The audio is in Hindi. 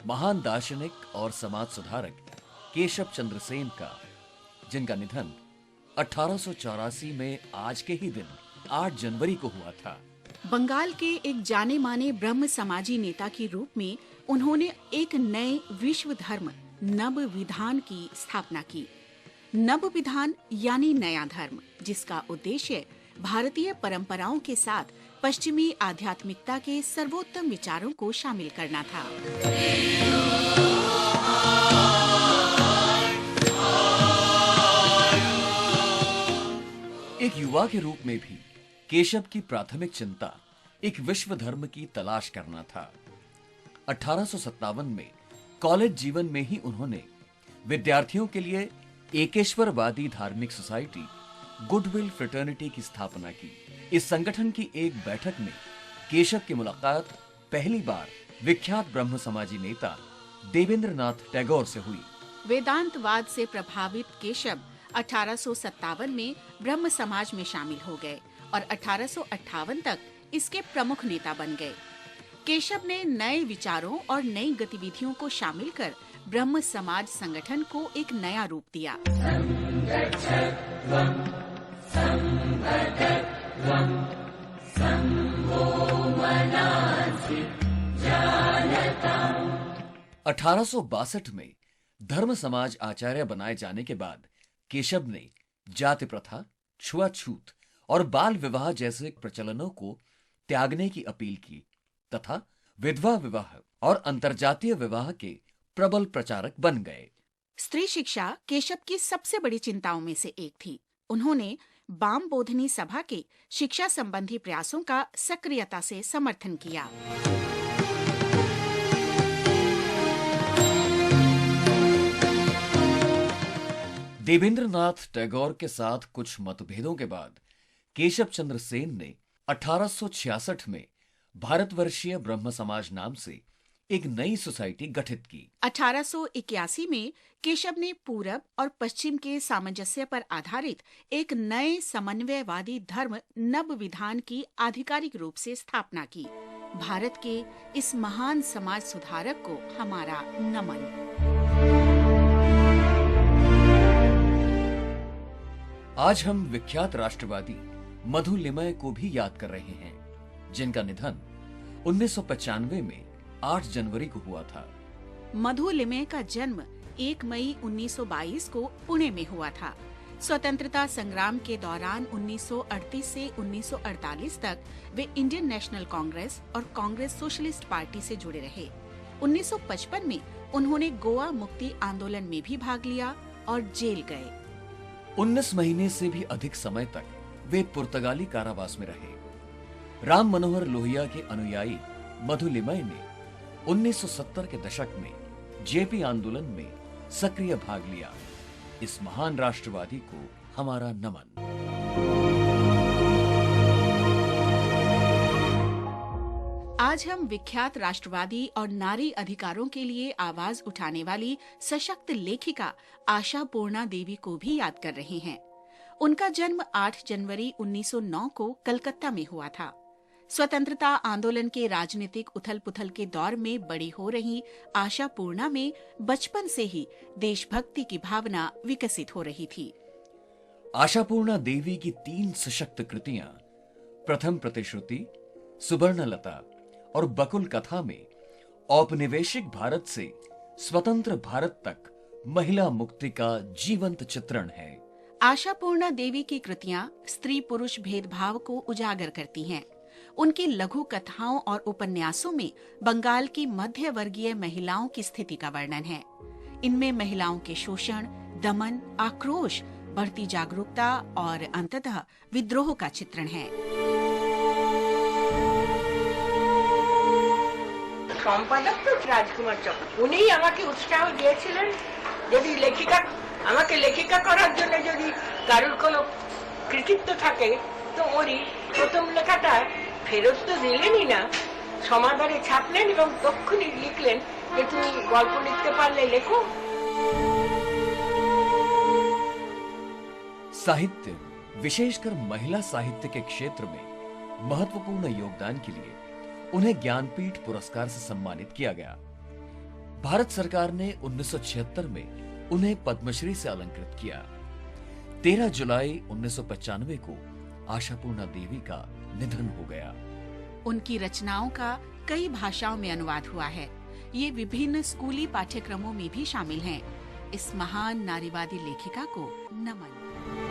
महान दार्शनिक और समाज सुधारक केशव चंद्र सेन का, जिनका निधन 1884 में आज के ही दिन 8 जनवरी को हुआ था। बंगाल के एक जाने माने ब्रह्म समाजी नेता के रूप में उन्होंने एक नए विश्व धर्म नव विधान की स्थापना की। नव विधान यानी नया धर्म, जिसका उद्देश्य भारतीय परंपराओं के साथ पश्चिमी आध्यात्मिकता के सर्वोत्तम विचारों को शामिल करना था। एक युवा के रूप में भी केशव की प्राथमिक चिंता एक विश्व धर्म की तलाश करना था। 1857 में कॉलेज जीवन में ही उन्होंने विद्यार्थियों के लिए एकेश्वरवादी धार्मिक सोसाइटी गुडविल फ्रेटर्निटी की स्थापना की। इस संगठन की एक बैठक में केशव की मुलाकात पहली बार विख्यात ब्रह्म समाजी नेता देवेंद्रनाथ टैगोर से हुई। वेदांतवाद से प्रभावित केशव 1857 में ब्रह्म समाज में शामिल हो गए और 1858 तक इसके प्रमुख नेता बन गए। केशव ने नए विचारों और नई गतिविधियों को शामिल कर ब्रह्म समाज संगठन को एक नया रूप दिया। 1862 में धर्म समाज आचार्य बनाए जाने के बाद केशव ने जाति प्रथा, छुआछूत और बाल विवाह जैसे प्रचलनों को त्यागने की अपील की तथा विधवा विवाह और अंतरजातीय विवाह के प्रबल प्रचारक बन गए। स्त्री शिक्षा केशव की सबसे बड़ी चिंताओं में से एक थी। उन्होंने बाम बोधनी सभा के शिक्षा संबंधी प्रयासों का सक्रियता से समर्थन किया। देवेंद्रनाथ टैगोर के साथ कुछ मतभेदों के बाद केशव चंद्र सेन ने 1866 में भारतवर्षीय ब्रह्म समाज नाम से एक नई सोसाइटी गठित की। 1881 में केशव ने पूरब और पश्चिम के सामंजस्य पर आधारित एक नए समन्वयवादी धर्म नव विधान की आधिकारिक रूप से स्थापना की। भारत के इस महान समाज सुधारक को हमारा नमन। आज हम विख्यात राष्ट्रवादी मधुलिमय को भी याद कर रहे हैं, जिनका निधन 1995 में 8 जनवरी को हुआ था। मधुलिमय का जन्म 1 मई 1922 को पुणे में हुआ था। स्वतंत्रता संग्राम के दौरान 1938 से 1948 तक वे इंडियन नेशनल कांग्रेस और कांग्रेस सोशलिस्ट पार्टी से जुड़े रहे। 1955 में उन्होंने गोवा मुक्ति आंदोलन में भी भाग लिया और जेल गए। 19 महीने से भी अधिक समय तक वे पुर्तगाली कारावास में रहे। राम मनोहर लोहिया के अनुयायी मधुलिमय ने 1970 के दशक में जेपी आंदोलन में सक्रिय भाग लिया। इस महान राष्ट्रवादी को हमारा नमन। आज हम विख्यात राष्ट्रवादी और नारी अधिकारों के लिए आवाज उठाने वाली सशक्त लेखिका आशा पूर्णा देवी को भी याद कर रहे हैं। उनका जन्म 8 जनवरी 1909 को कलकत्ता में हुआ था। स्वतंत्रता आंदोलन के राजनीतिक उथल-पुथल के दौर में बड़ी हो रही आशा पूर्णा में बचपन से ही देशभक्ति की भावना विकसित हो रही थी। आशा पूर्णा देवी की 3 सशक्त कृतियां प्रथम प्रतिश्रुति, सुवर्णलता और बकुल कथा में औपनिवेशिक भारत से स्वतंत्र भारत तक महिला मुक्ति का जीवंत चित्रण है। आशा पूर्णा देवी की कृतियां स्त्री पुरुष भेदभाव को उजागर करती हैं। उनकी लघु कथाओं और उपन्यासों में बंगाल की मध्य वर्गीय महिलाओं की स्थिति का वर्णन है। इनमें महिलाओं के शोषण, दमन, आक्रोश, बढ़ती जागरूकता और अंततः विद्रोह का चित्रण है। সম্পাদক তো রাজকুমার চক্র, উনি আমাকে উৎসাহ দিয়েছিলেন যদি আমাকে লেখিকা করার জন্য যদি কারোর কোনো কৃতিত্ব থাকে তো ওরই প্রথম লেখাটা ফেরত তো দিলেনই না, সমাদরে ছাপলেন এবং তক্ষুনি লিখলেন যে তুমি গল্প লিখতে পারলে লেখো। साहित्य, विशेषकर महिला साहित्य के क्षेत्र में महत्वपूर्ण योगदान के लिए उन्हें ज्ञानपीठ पुरस्कार से सम्मानित किया गया। भारत सरकार ने 1976 में उन्हें पद्मश्री से अलंकृत किया। 13 जुलाई 1995 को आशापूर्णा देवी का निधन हो गया। उनकी रचनाओं का कई भाषाओं में अनुवाद हुआ है। ये विभिन्न स्कूली पाठ्यक्रमों में भी शामिल हैं। इस महान नारीवादी लेखिका को नमन।